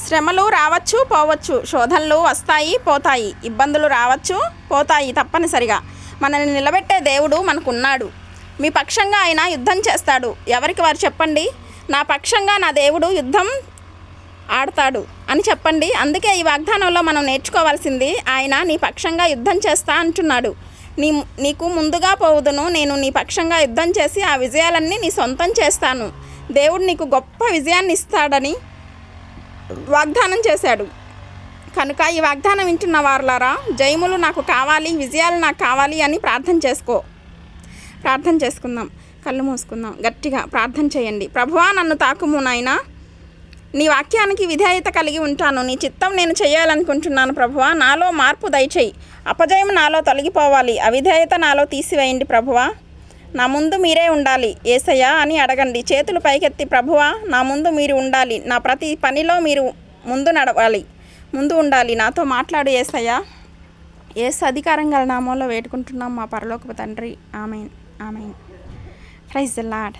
శ్రమలు రావచ్చు పోవచ్చు, శోధనలు వస్తాయి పోతాయి, ఇబ్బందులు రావచ్చు పోతాయి తప్పనిసరిగా. మనల్ని నిలబెట్టే దేవుడు మనకున్నాడు. మీ పక్షంగా ఆయన యుద్ధం చేస్తాడు. ఎవరికి వారు చెప్పండి, నా పక్షంగా నా దేవుడు యుద్ధం ఆడతాడు అని చెప్పండి. అందుకే ఈ వాగ్దానంలో మనం నేర్చుకోవాల్సింది, ఆయన నీ పక్షంగా యుద్ధం చేస్తా అంటున్నాడు. నీకు ముందుగా పోవుదును, నేను నీ పక్షంగా యుద్ధం చేసి ఆ విజయాలన్నీ నీ సొంతం చేస్తాను. దేవుడు నీకు గొప్ప విజయాన్ని ఇస్తాడని వాగ్దానం చేశాడు. కనుక ఈ వాగ్దానం వింటున్న వారులారా, జయములు నాకు కావాలి, విజయాలు నాకు కావాలి అని ప్రార్థన చేసుకుందాం. కళ్ళు మూసుకుందాం, గట్టిగా ప్రార్థన చేయండి. ప్రభువా, నన్ను తాకుము నాయనా, నీ వాక్యానికి విధేయత కలిగి ఉంటాను. నీ చిత్తం నేను చేయాలనుకుంటున్నాను ప్రభువా. నాలో మార్పు దయచేయి. అపజయం నాలో తొలగిపోవాలి. అవిధేయత నాలో తీసివేయండి ప్రభువా. నా ముందు మీరే ఉండాలి యేసయ్యా అని అడగండి. చేతులు పైకెత్తి, ప్రభువా నా ముందు మీరు ఉండాలి, నా ప్రతి పనిలో మీరు ముందు ఉండాలి, నాతో మాట్లాడు యేసయ్యా. యేసు అధికారం గల నామంలో వేడుకుంటున్నాం మా పరలోకపు తండ్రి. Amen. Amen. Praise the lord.